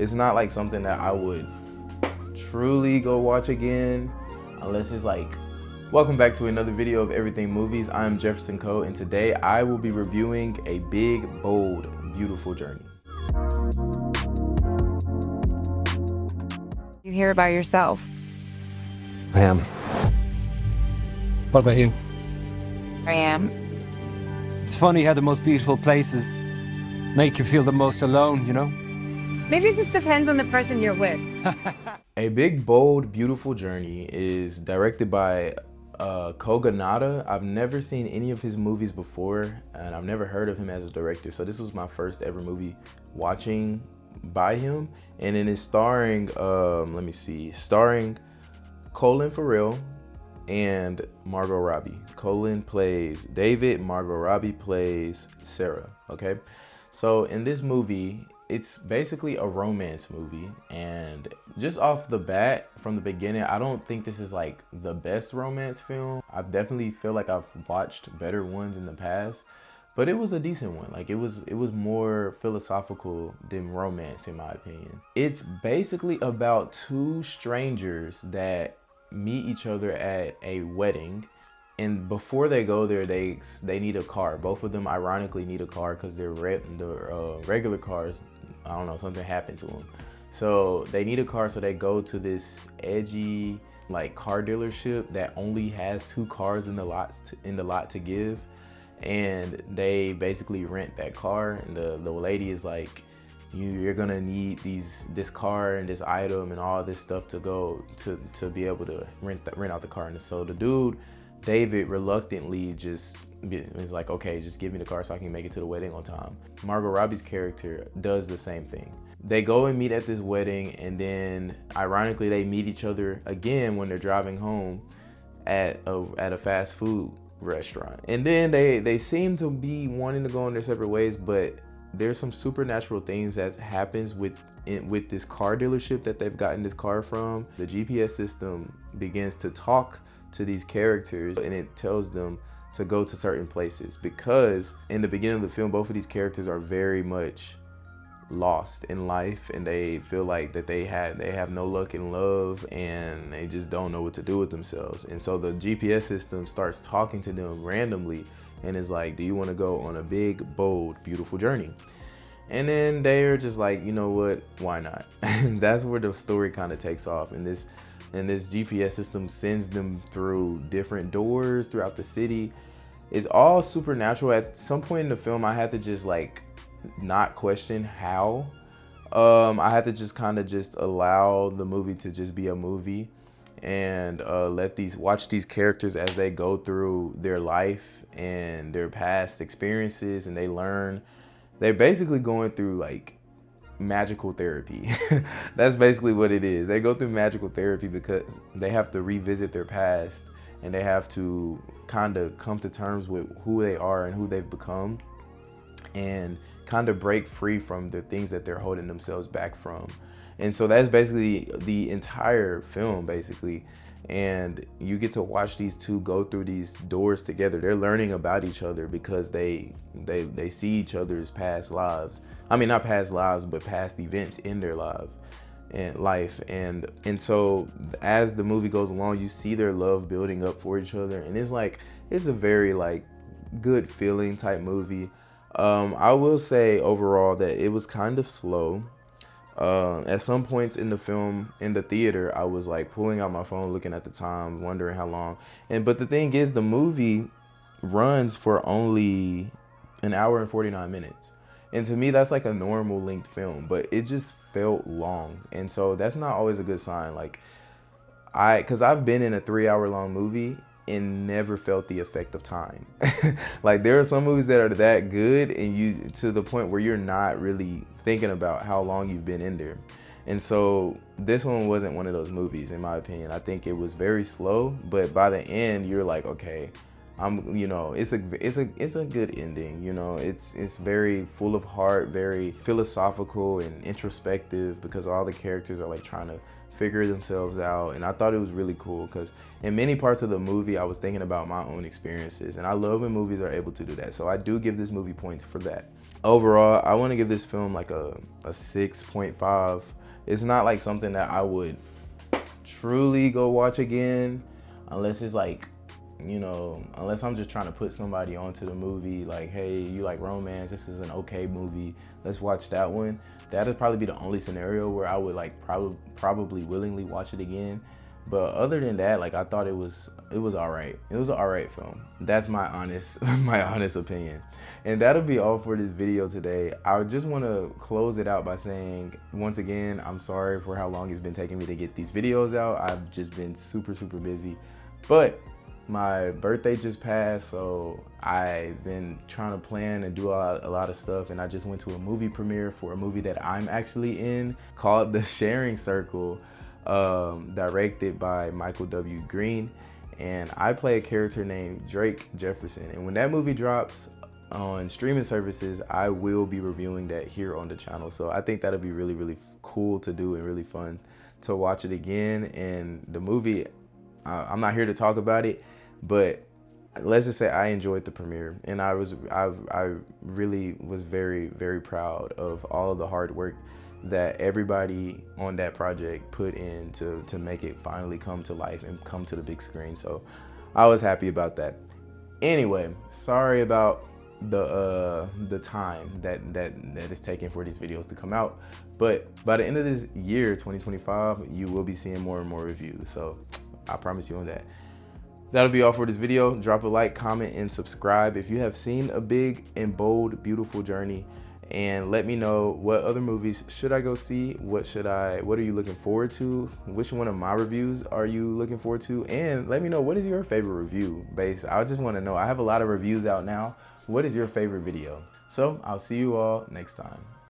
It's not like something that I would truly go watch again unless it's like. Welcome back to another video of Everything Movies. I'm Jefferson Coe, and today I will be reviewing A Big, Bold, Beautiful Journey. You here by yourself? I am. What about you? I am. It's funny how the most beautiful places make you feel the most alone, you know? Maybe it just depends on the person you're with. A Big, Bold, Beautiful Journey is directed by Kogonada. I've never seen any of his movies before, and I've never heard of him as a director, so this was my first ever movie watching by him. And it is starring, starring Colin, Farrell, and Margot Robbie. Colin plays David, Margot Robbie plays Sarah, okay? So in this movie, it's basically a romance movie, and just off the bat, from the beginning, I don't think this is like the best romance film. I definitely feel like I've watched better ones in the past, but it was a decent one. Like it was more philosophical than romance, in my opinion. It's basically about two strangers that meet each other at a wedding, and before they go there, they need a car. Both of them ironically need a car because their regular cars, I don't know, something happened to them. So they need a car, so they go to this edgy like car dealership that only has two cars in the lot to give, and they basically rent that car. And the lady is like, you're gonna need this car and this item and all this stuff to go to be able to rent out the car. And so the dude, David, reluctantly just is like, okay, just give me the car so I can make it to the wedding on time. Margot Robbie's character does the same thing. They go and meet at this wedding, and then ironically they meet each other again when they're driving home at a fast food restaurant. And then they seem to be wanting to go in their separate ways, but there's some supernatural things that happens with this car dealership that they've gotten this car from. The GPS system begins to talk to these characters, and it tells them to go to certain places, because in the beginning of the film, both of these characters are very much lost in life, and they feel like that they have no luck in love, and they just don't know what to do with themselves. And so the GPS system starts talking to them randomly and is like, do you want to go on a big, bold, beautiful journey? And then they're just like, you know what, why not? And that's where the story kind of takes off. And this GPS system sends them through different doors throughout the city. It's all supernatural. At some point in the film, I had to just like not question how. I had to just kind of just allow the movie to just be a movie, and watch these characters as they go through their life and their past experiences, and they're basically going through like magical therapy. That's basically what it is. They go through magical therapy because they have to revisit their past, and they have to kind of come to terms with who they are and who they've become, and kind of break free from the things that they're holding themselves back from. And so that's basically the entire film, basically. And you get to watch these two go through these doors together. They're learning about each other because they see each other's past lives. I mean, not past lives, but past events in their life. And so as the movie goes along, you see their love building up for each other. And it's a very like good feeling type movie. I will say overall that it was kind of slow. At some points in the film, in the theater, I was like pulling out my phone, looking at the time, wondering how long. But the thing is, the movie runs for only an hour and 49 minutes. And to me, that's like a normal length film, but it just felt long. And so that's not always a good sign. Like cause I've been in a 3-hour long movie and never felt the effect of time. Like there are some movies that are that good, and you to the point where you're not really thinking about how long you've been in there. And so this one wasn't one of those movies, in my opinion. I think it was very slow, but by the end you're like, okay, You know, it's a good ending. You know, it's very full of heart, very philosophical and introspective, because all the characters are like trying to figure themselves out. And I thought it was really cool because in many parts of the movie I was thinking about my own experiences, and I love when movies are able to do that. So I do give this movie points for that. Overall, I want to give this film like a 6.5. It's not like something that I would truly go watch again unless it's like, you know, unless I'm just trying to put somebody onto the movie, like, hey, you like romance, this is an okay movie, let's watch that one. That'd probably be the only scenario where I would like probably willingly watch it again. But other than that, like, I thought it was all right. It was an all right film. That's my honest my honest opinion. And that'll be all for this video today. I just want to close it out by saying, once again, I'm sorry for how long it's been taking me to get these videos out. I've just been super busy. But my birthday just passed, so I've been trying to plan and do a lot of stuff, and I just went to a movie premiere for a movie that I'm actually in called The Sharing Circle, directed by Michael W. Green, and I play a character named Drake Jefferson. And when that movie drops on streaming services, I will be reviewing that here on the channel. So I think that'll be really cool to do and really fun to watch it again. And the movie, I'm not here to talk about it, but let's just say I enjoyed the premiere, and I really was very proud of all of the hard work that everybody on that project put in to make it finally come to life and come to the big screen. So I was happy about that. Anyway, sorry about the time that is taking for these videos to come out, but by the end of this year, 2025, you will be seeing more and more reviews. So I promise you on that. That'll be all for this video. Drop a like, comment, and subscribe if you have seen A Big and Bold Beautiful Journey, and let me know what other movies should I go see. What are you looking forward to? Which one of my reviews are you looking forward to? And let me know, what is your favorite review base? I just want to know. I have a lot of reviews out now. What is your favorite video? So I'll see you all next time.